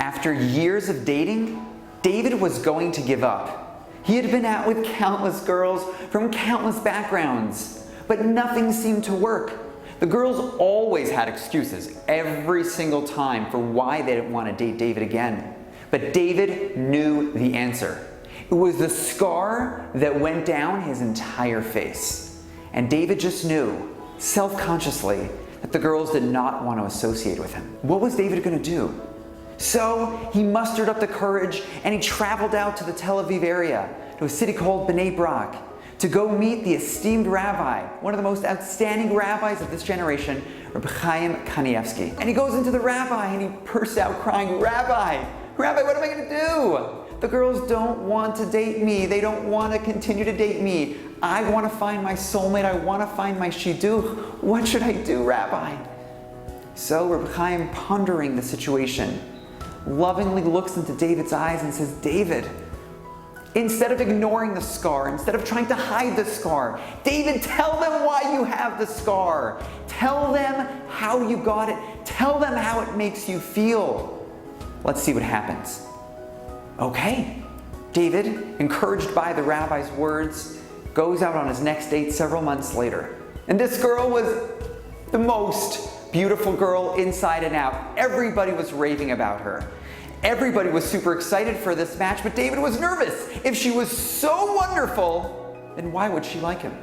After years of dating, David was going to give up. He had been out with countless girls from countless backgrounds, but nothing seemed to work. The girls always had excuses every single time for why they didn't want to date David again. But David knew the answer. It was the scar that went down his entire face. And David just knew, self-consciously, that the girls did not want to associate with him. What was David going to do? So he mustered up the courage and he traveled out to the Tel Aviv area, to a city called Bnei Brak, to go meet the esteemed rabbi, one of the most outstanding rabbis of this generation, Rabbi Chaim Kanievsky. And he goes into the rabbi and he bursts out crying, Rabbi, what am I going to do? The girls don't want to date me. They don't want to continue to date me. I want to find my soulmate. I want to find my shidduch. What should I do, Rabbi? So Rabbi Chaim, pondering the situation, lovingly looks into David's eyes and says, David, instead of ignoring the scar, instead of trying to hide the scar, David, tell them why you have the scar. Tell them how you got it. Tell them how it makes you feel. Let's see what happens. Okay. David, encouraged by the rabbi's words, goes out on his next date several months later. And this girl was the most beautiful girl inside and out. Everybody was raving about her. Everybody was super excited for this match, but David was nervous. If she was so wonderful, then why would she like him?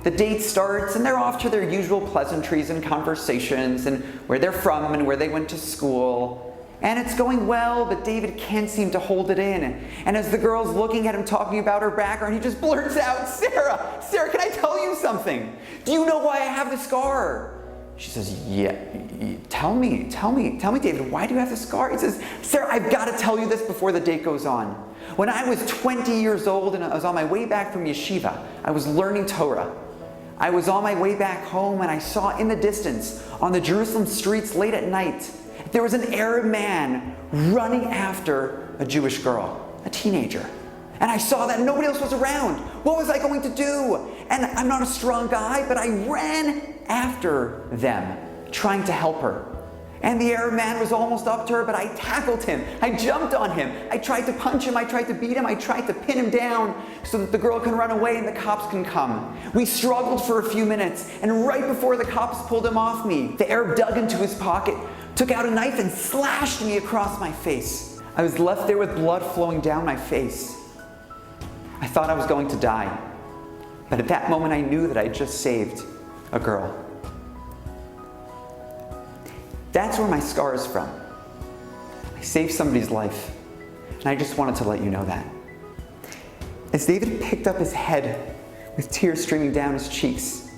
The date starts and they're off to their usual pleasantries and conversations and where they're from and where they went to school. And it's going well, but David can't seem to hold it in. And as the girl's looking at him talking about her background, he just blurts out, Sarah, can I tell you something? Do you know why I have the scar? She says, yeah, tell me, David, why do you have the scar? He says, Sarah, I've got to tell you this before the date goes on. When I was 20 years old and I was on my way back from yeshiva, I was learning Torah. I was on my way back home and I saw in the distance, on the Jerusalem streets late at night, there was an Arab man running after a Jewish girl, a teenager. And I saw that nobody else was around. What was I going to do? And I'm not a strong guy, but I ran after them, trying to help her. And the Arab man was almost up to her, but I tackled him. I jumped on him. I tried to punch him. I tried to beat him. I tried to pin him down so that the girl can run away and the cops can come. We struggled for a few minutes, and right before the cops pulled him off me, the Arab dug into his pocket, took out a knife, and slashed me across my face. I was left there with blood flowing down my face. I thought I was going to die, but at that moment I knew that I just saved a girl. That's where my scar is from. I saved somebody's life, and I just wanted to let you know that. As David picked up his head with tears streaming down his cheeks,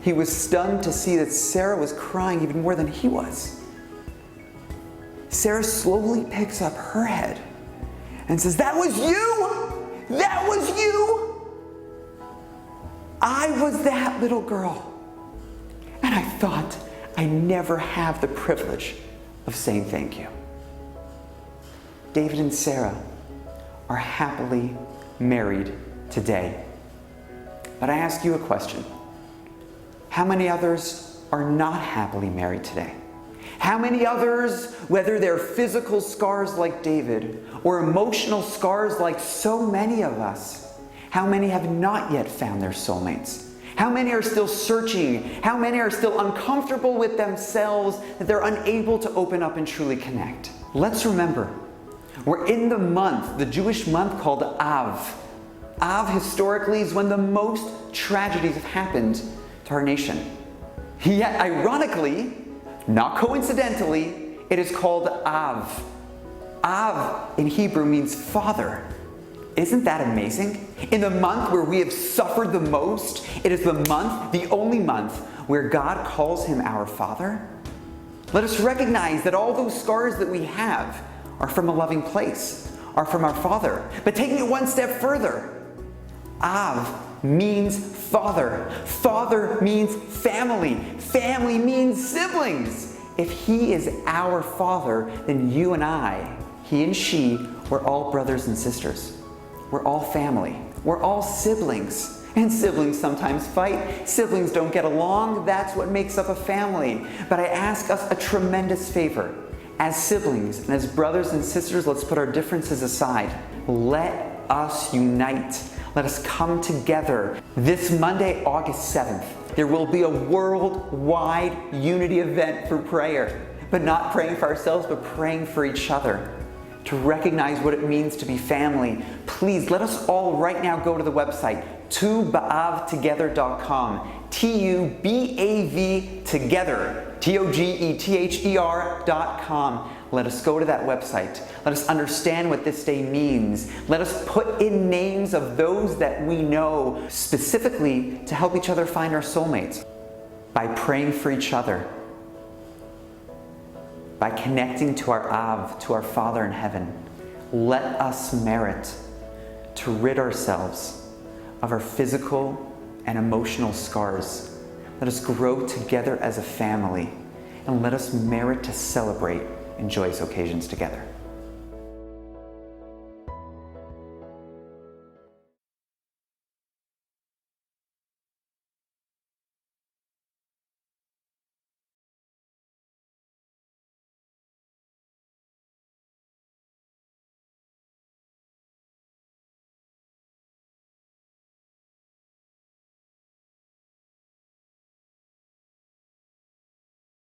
he was stunned to see that Sarah was crying even more than he was. Sarah slowly picks up her head and says, "That was you! That was you! I was that little girl. And I thought I never have the privilege of saying thank you." David and Sarah are happily married today. But I ask you a question. How many others are not happily married today? How many others, whether they're physical scars like David or emotional scars like so many of us, how many have not yet found their soulmates? How many are still searching? How many are still uncomfortable with themselves that they're unable to open up and truly connect? Let's remember, we're in the month, the Jewish month called Av. Av historically is when the most tragedies have happened to our nation. Yet ironically, not coincidentally, it is called Av. Av in Hebrew means father. Isn't that amazing? In the month where we have suffered the most, it is the month, the only month, where God calls him our Father. Let us recognize that all those scars that we have are from a loving place, are from our Father. But taking it one step further, Av means father. Father means family. Family means siblings. If he is our father, then you and I, he and she, we're all brothers and sisters. We're all family. We're all siblings. And siblings sometimes fight. Siblings don't get along. That's what makes up a family. But I ask us a tremendous favor. As siblings and as brothers and sisters, let's put our differences aside. Let us unite. Let us come together. This Monday, August 7th, there will be a worldwide unity event for prayer. But not praying for ourselves, but praying for each other. To recognize what it means to be family, please let us all right now go to the website, tubavtogether.com. T-U-B-A-V together, T-O-G-E-T-H-E-R.com. Let us go to that website. Let us understand what this day means. Let us put in names of those that we know, specifically to help each other find our soulmates. By praying for each other. By connecting to our Av, to our Father in heaven. Let us merit to rid ourselves of our physical and emotional scars. Let us grow together as a family, and let us merit to celebrate in joyous occasions together.